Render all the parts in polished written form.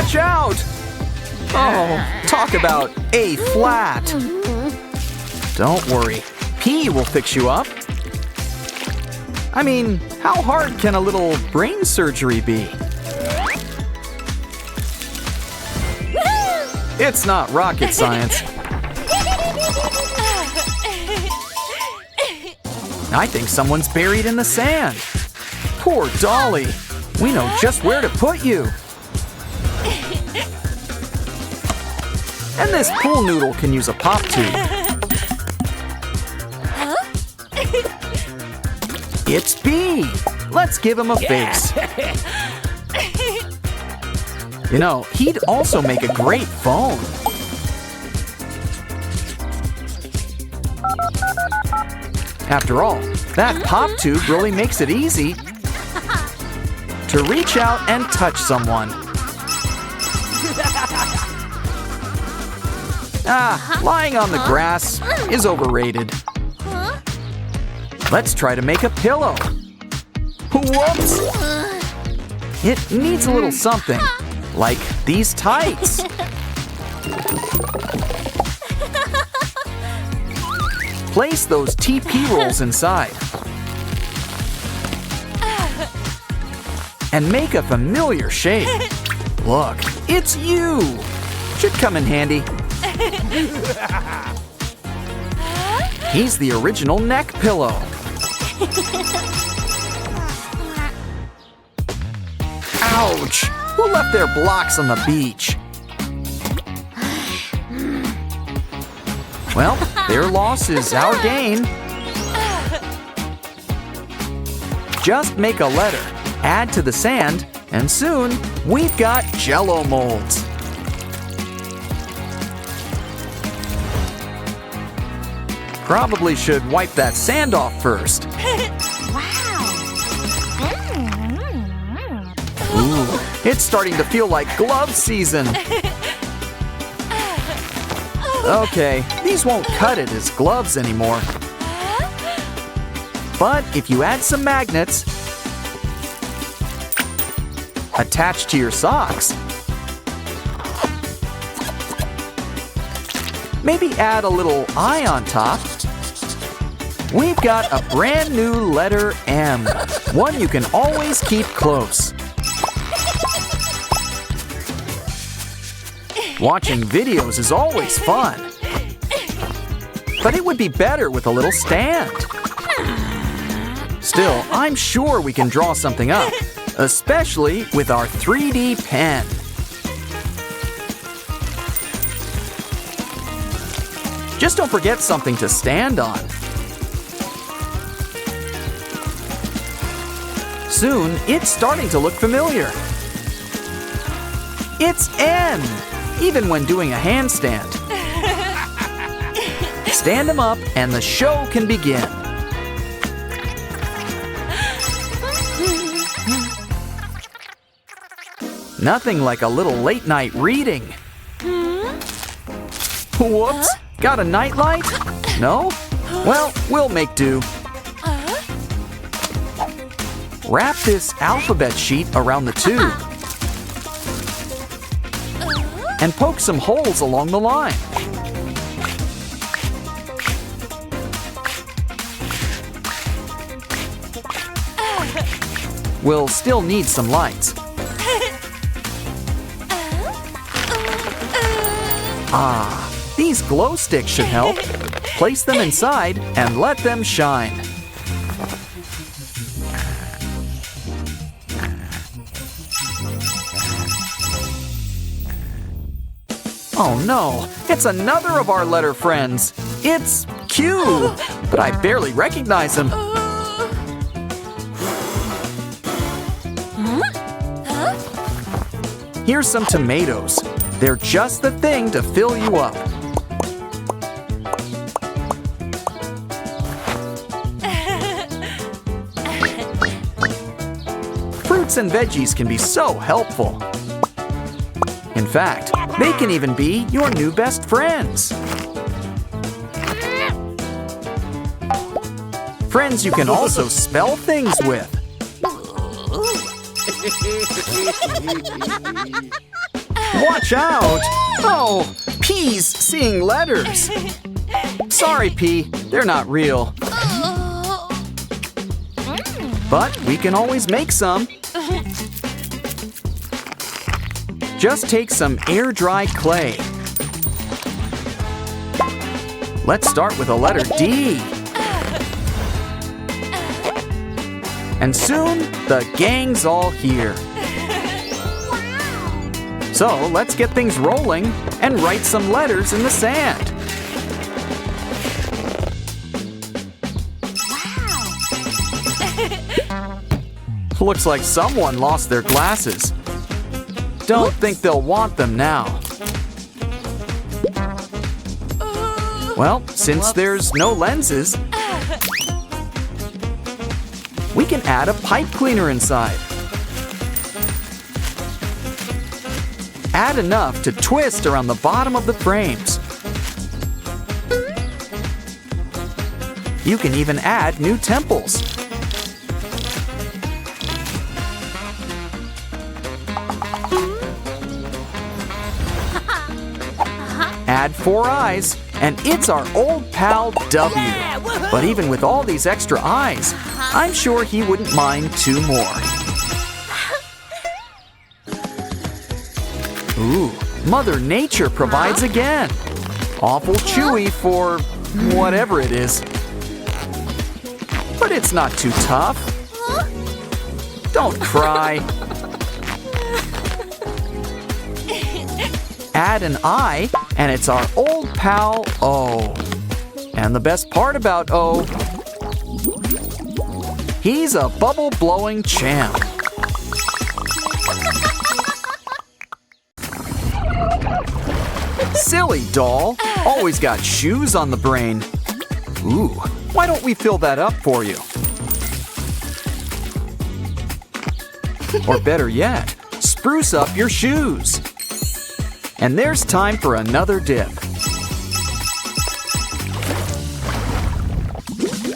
Watch out! Oh, talk about A flat. Don't worry, P will fix you up. I mean, how hard can a little brain surgery be? It's not rocket science. I think someone's buried in the sand. Poor Dolly. We know just where to put you. And this pool noodle can use a pop tube. It's B. Let's give him a face. You know, he'd also make a great phone. After all, that pop tube really makes it easy to reach out and touch someone. Lying on the grass is overrated. Let's try to make a pillow. Whoops! It needs a little something, like these tights. Place those TP rolls inside. And make a familiar shape. Look, it's you! Should come in handy. He's the original neck pillow. Ouch! Who left their blocks on the beach? Well, their loss is our gain. Just make a letter, add to the sand, and soon we've got Jell-O molds. Probably should wipe that sand off first. Ooh, it's starting to feel like glove season. Okay, these won't cut it as gloves anymore. But if you add some magnets attached to your socks, maybe add a little eye on top, we've got a brand new letter M, one you can always keep close. Watching videos is always fun, but it would be better with a little stand. Still, I'm sure we can draw something up, especially with our 3D pen. Just don't forget something to stand on. Soon, it's starting to look familiar. It's N, even when doing a handstand. Stand them up and the show can begin. Nothing like a little late night reading. Whoops, got a nightlight? No? Well, we'll make do. Wrap this alphabet sheet around the tube and poke some holes along the line. We'll still need some lights. These glow sticks should help. Place them inside and let them shine. Oh no, it's another of our letter friends. It's Q, but I barely recognize him. Here's some tomatoes. They're just the thing to fill you up. Fruits and veggies can be so helpful. In fact, they can even be your new best friends. Friends you can also spell things with. Watch out! Oh, P's seeing letters. Sorry, P, they're not real. But we can always make some. Just take some air-dry clay. Let's start with a letter D. And soon, the gang's all here. So let's get things rolling and write some letters in the sand. Looks like someone lost their glasses. Don't think they'll want them now. Well, since there's no lenses, we can add a pipe cleaner inside. Add enough to twist around the bottom of the frames. You can even add new temples. Add 4 eyes, and it's our old pal W. But even with all these extra eyes, I'm sure he wouldn't mind 2 more. Ooh, Mother Nature provides again. Awful chewy for whatever it is. But it's not too tough. Don't cry. Add an eye, and it's our old pal O. And the best part about O, he's a bubble-blowing champ. Silly doll, always got shoes on the brain. Ooh, why don't we fill that up for you? Or better yet, spruce up your shoes. And there's time for another dip.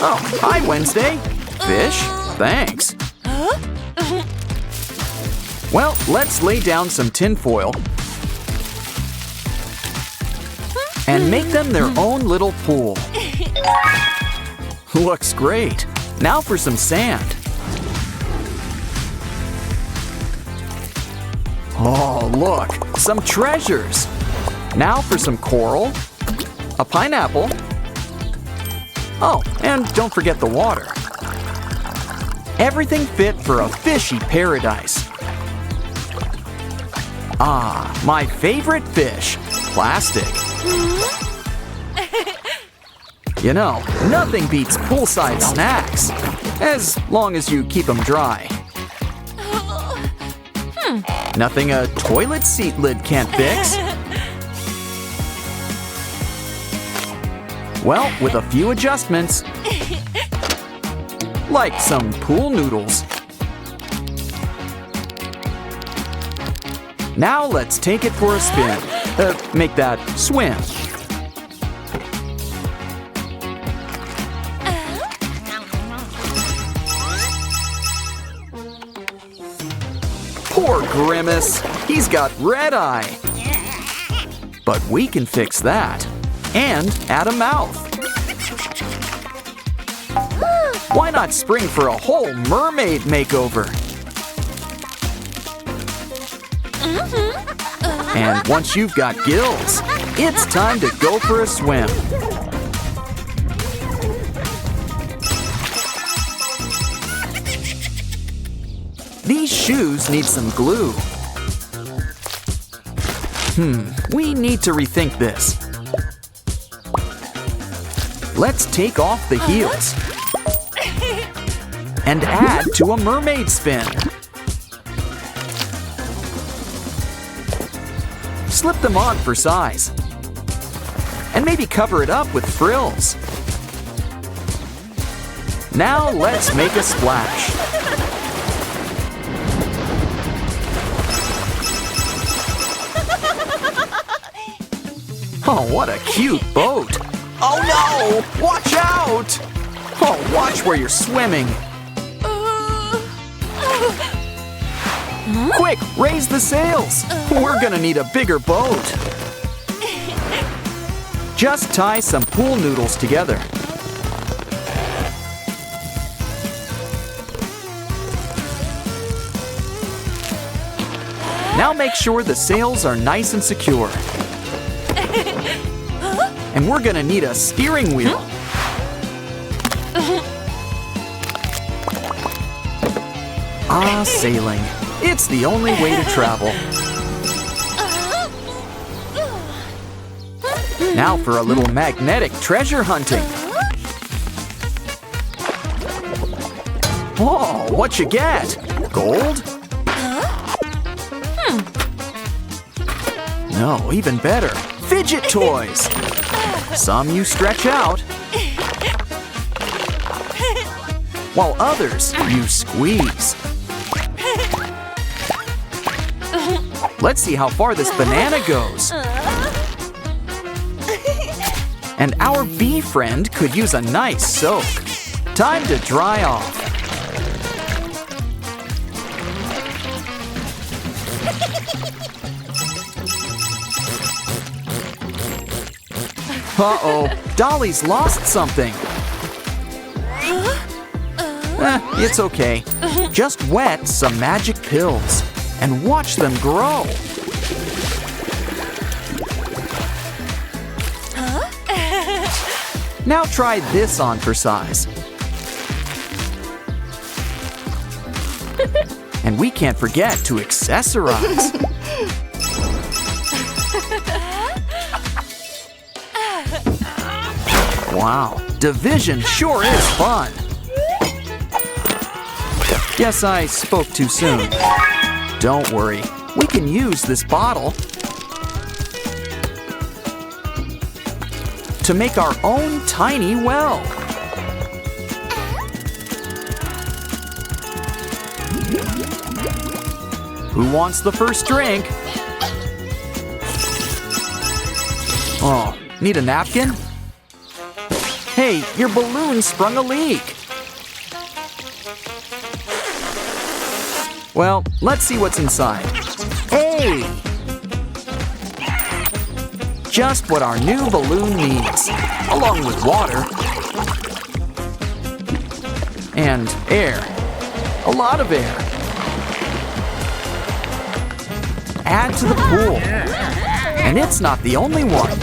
Oh, hi, Wednesday. Fish? Thanks. Well, let's lay down some tinfoil and make them their own little pool. Looks great. Now for some sand. Oh, look, some treasures. Now for some coral, a pineapple. Oh, and don't forget the water. Everything fit for a fishy paradise. Ah, my favorite fish, plastic. You know, nothing beats poolside snacks, as long as you keep them dry. Nothing a toilet seat lid can't fix. Well, with a few adjustments, like some pool noodles. Now let's take it for a spin. Make that swim. Poor Grimace, he's got red eye. But we can fix that and add a mouth. Why not spring for a whole mermaid makeover? And once you've got gills, it's time to go for a swim. These shoes need some glue. We need to rethink this. Let's take off the heels and add to a mermaid spin. Slip them on for size. And maybe cover it up with frills. Now let's make a splash. Oh, what a cute boat. Oh no! Watch out! Oh, watch where you're swimming. Quick, raise the sails! We're gonna need a bigger boat. Just tie some pool noodles together. Now make sure the sails are nice and secure. And we're gonna need a steering wheel. Ah, sailing. It's the only way to travel. Now for a little magnetic treasure hunting. Oh, what you get? Gold? No, even better. Fidget toys. Some you stretch out, while others you squeeze. Let's see how far this banana goes. And our bee friend could use a nice soak. Time to dry off. Uh-oh, Dolly's lost something. It's okay. Just wet some magic pills and watch them grow. Now try this on for size. And we can't forget to accessorize. Wow, division sure is fun. Guess I spoke too soon. Don't worry, we can use this bottle to make our own tiny well. Who wants the first drink? Oh, need a napkin? Hey, your balloon sprung a leak. Well, let's see what's inside. Hey! Just what our new balloon needs, along with water and air. A lot of air. Add to the pool. And it's not the only one.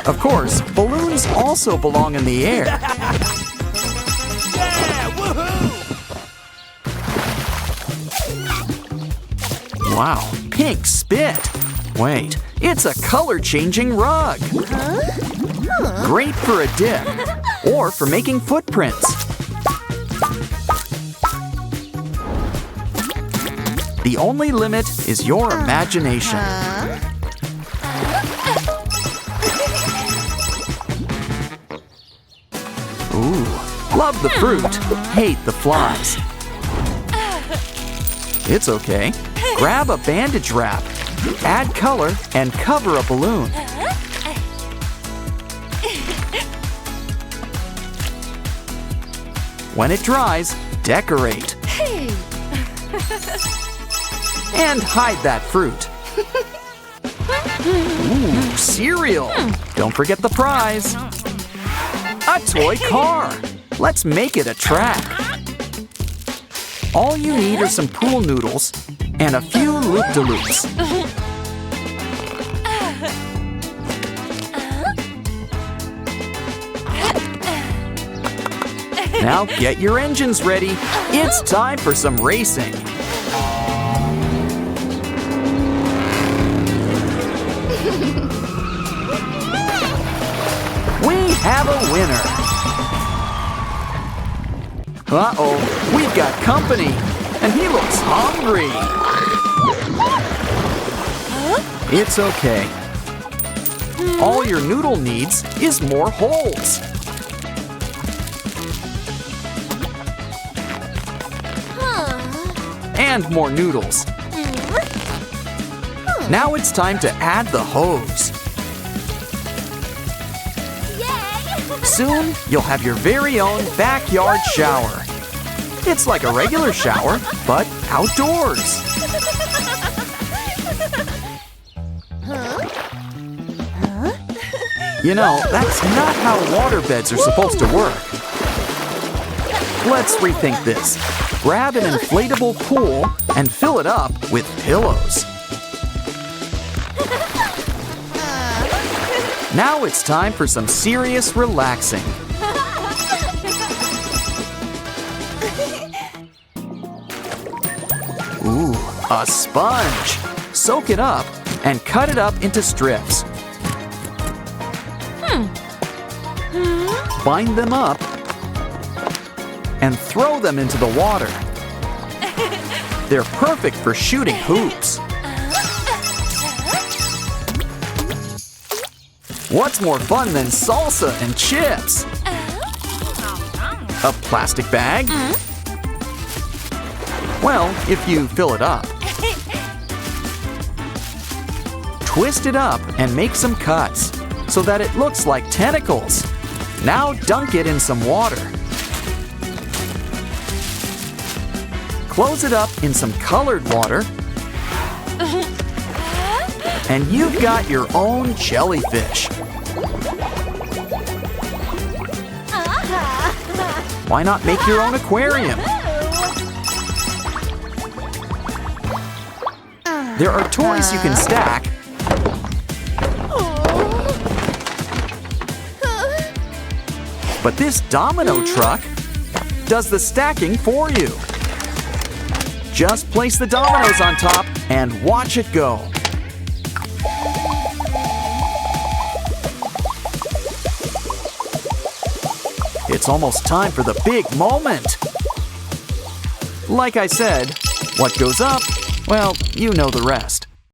Of course, balloons also belong in the air. Wow, pink spit. Wait, it's a color-changing rug. Great for a dip or for making footprints. The only limit is your imagination. Ooh, love the fruit, hate the flies. It's okay. Grab a bandage wrap, add color, and cover a balloon. When it dries, decorate. And hide that fruit. Ooh, cereal. Don't forget the prize. A toy car. Let's make it a track. All you need are some pool noodles and a few loop-de-loops. Now get your engines ready. It's time for some racing. We have a winner. Uh-oh, we've got company, and he looks hungry. It's okay. All your noodle needs is more holes. And more noodles. Now it's time to add the hose. Soon, you'll have your very own backyard shower. It's like a regular shower, but outdoors. You know, that's not how waterbeds are supposed to work. Let's rethink this. Grab an inflatable pool and fill it up with pillows. Now it's time for some serious relaxing. Ooh, a sponge. Soak it up and cut it up into strips. Bind them up and throw them into the water. They're perfect for shooting hoops. What's more fun than salsa and chips? A plastic bag? Well, if you fill it up. Twist it up and make some cuts so that it looks like tentacles. Now dunk it in some water. Close it up in some colored water. And you've got your own jellyfish. Why not make your own aquarium? There are toys you can stack. But this domino truck does the stacking for you. Just place the dominoes on top and watch it go. It's almost time for the big moment. Like I said, what goes up, well, you know the rest.